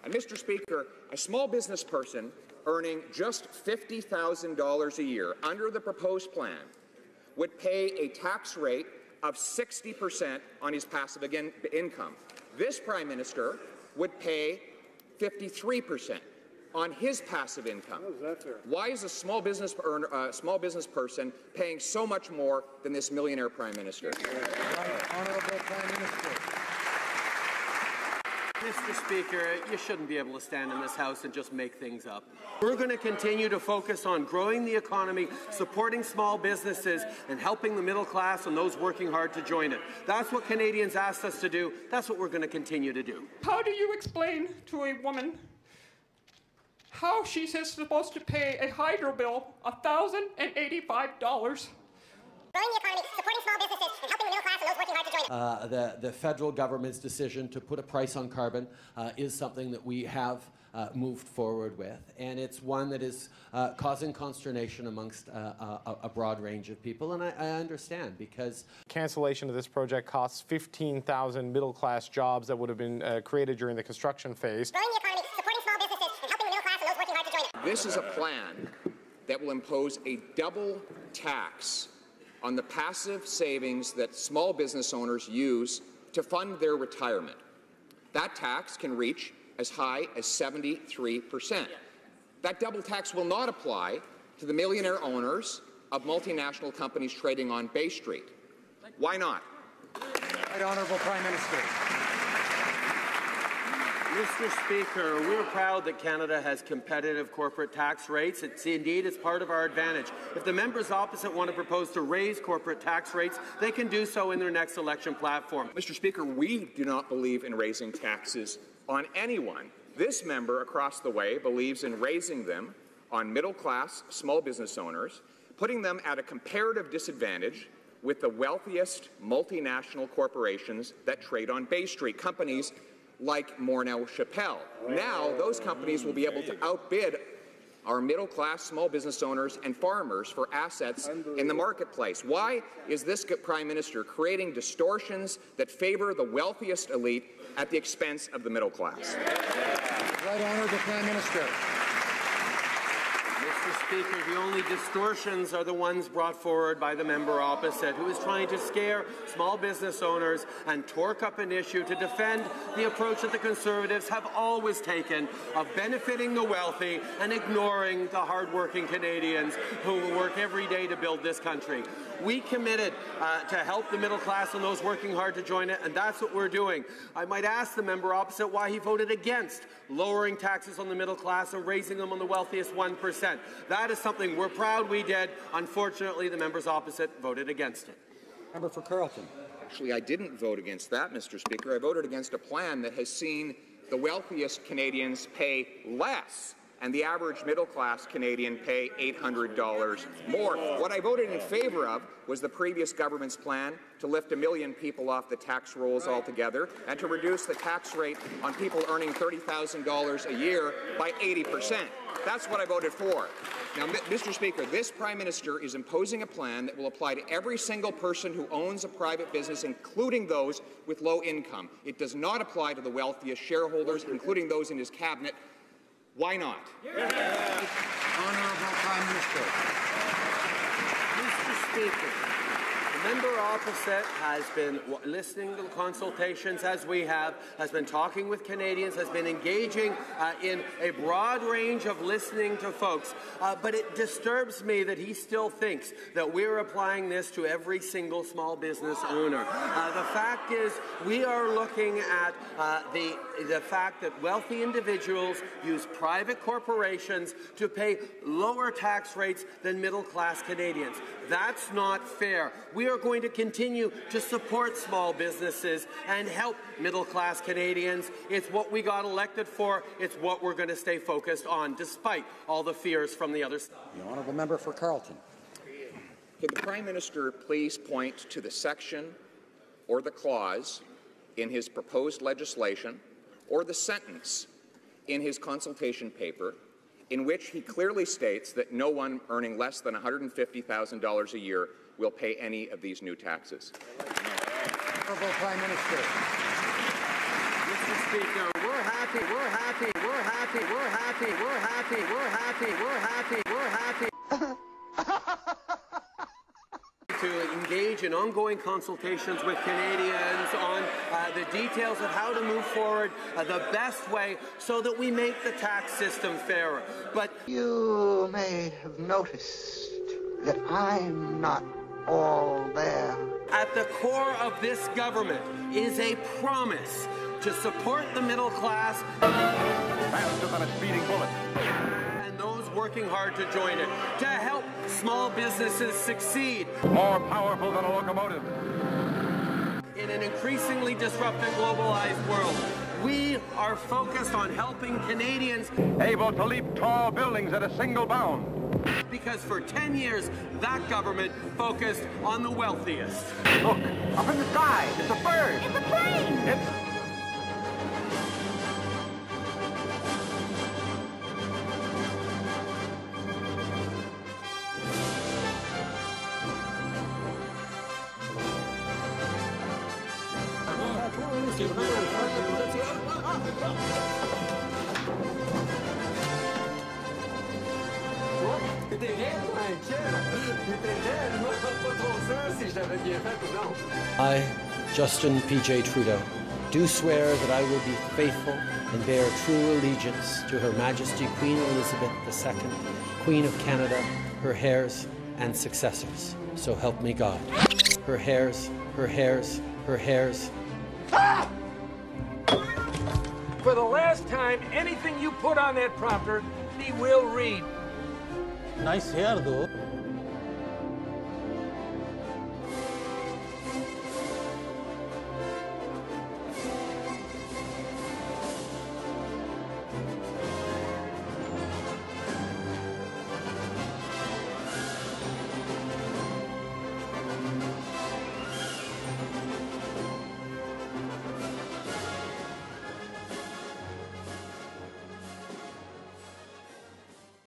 And Mr. Speaker, a small business person earning just $50,000 a year under the proposed plan would pay a tax rate of 60% on his passive income. This Prime Minister would pay 53% on his passive income. How is that fair? Why is a small business person paying so much more than this millionaire Prime Minister? Honourable Prime Minister. Mr. Speaker, you shouldn't be able to stand in this House and just make things up. We're going to continue to focus on growing the economy, supporting small businesses, and helping the middle class and those working hard to join it. That's what Canadians asked us to do. That's what we're going to continue to do. How do you explain to a woman how she's supposed to pay a hydro bill $1,085? Growing the economy, supporting small businesses, and helping the middle class and those working hard to join it. The federal government's decision to put a price on carbon is something that we have moved forward with, and it's one that is causing consternation amongst a broad range of people, and I understand, because cancellation of this project costs 15,000 middle-class jobs that would have been created during the construction phase. Growing the economy, supporting small businesses, and helping the middle class and those working hard to join it. This is a plan that will impose a double tax on the passive savings that small business owners use to fund their retirement. That tax can reach as high as 73%. That double tax will not apply to the millionaire owners of multinational companies trading on Bay Street. Why not? Right Honourable Prime Minister. Mr. Speaker, we're proud that Canada has competitive corporate tax rates. It's part of our advantage. If the members opposite want to propose to raise corporate tax rates, they can do so in their next election platform. Mr. Speaker, we do not believe in raising taxes on anyone. This member across the way believes in raising them on middle-class small business owners, putting them at a comparative disadvantage with the wealthiest multinational corporations that trade on Bay Street, companies like Morneau Chappelle. Now, those companies will be able to outbid our middle-class small business owners and farmers for assets in the marketplace. Why is this Prime Minister creating distortions that favor the wealthiest elite at the expense of the middle class? Right Honourable Prime Minister. Mr. Speaker, the only distortions are the ones brought forward by the member opposite, who is trying to scare small business owners and torque up an issue to defend the approach that the Conservatives have always taken of benefiting the wealthy and ignoring the hard-working Canadians who work every day to build this country. We committed to help the middle class and those working hard to join it, and that's what we're doing. I might ask the member opposite why he voted against lowering taxes on the middle class and raising them on the wealthiest 1%. That is something we're proud we did. Unfortunately, the members opposite voted against it. Member for Carleton. Actually, I didn't vote against that, Mr. Speaker. I voted against a plan that has seen the wealthiest Canadians pay less and the average middle-class Canadian pay $800 more. What I voted in favour of was the previous government's plan to lift 1 million people off the tax rolls altogether and to reduce the tax rate on people earning $30,000 a year by 80%. That's what I voted for. Now, Mr. Speaker, this Prime Minister is imposing a plan that will apply to every single person who owns a private business, including those with low income. It does not apply to the wealthiest shareholders, including those in his cabinet. Why not? Honourable Prime Minister. Mr. Speaker, the member opposite has been listening to the consultations as we have, has been talking with Canadians, has been engaging in a broad range of listening to folks. But it disturbs me that he still thinks that we're applying this to every single small business owner. The fact is, we are looking at the fact that wealthy individuals use private corporations to pay lower tax rates than middle-class Canadians. That's not fair. We are going to continue to support small businesses and help middle-class Canadians. It's what we got elected for. It's what we're going to stay focused on, despite all the fears from the other side. The honourable member for Carleton. Could the Prime Minister please point to the section or the clause in his proposed legislation or the sentence in his consultation paper in which he clearly states that no one earning less than $150,000 a year will pay any of these new taxes? Honourable Prime Minister. Mr. Speaker, we're we're happy, we're happy, we're happy, we're happy, we're happy, we're happy, we're happy, we're happy. To engage in ongoing consultations with Canadians on the details of how to move forward the best way so that we make the tax system fairer. But you may have noticed that I'm not all there. At the core of this government is a promise to support the middle class faster than a speeding bullet, and those working hard to join it, to help small businesses succeed. more powerful than a locomotive. In an increasingly disrupted, globalized world, we are focused on helping Canadians, Able to leap tall buildings at a single bound. because for 10 years, that government focused on the wealthiest. Look, up in the sky, it's a bird. It's a plane! It's I, Justin P.J. Trudeau, do swear that I will be faithful and bear true allegiance to Her Majesty Queen Elizabeth II, Queen of Canada, her heirs and successors. So help me God. Her heirs, her heirs, her heirs. For the last time, anything you put on that prompter, he will read. Nice hair, though.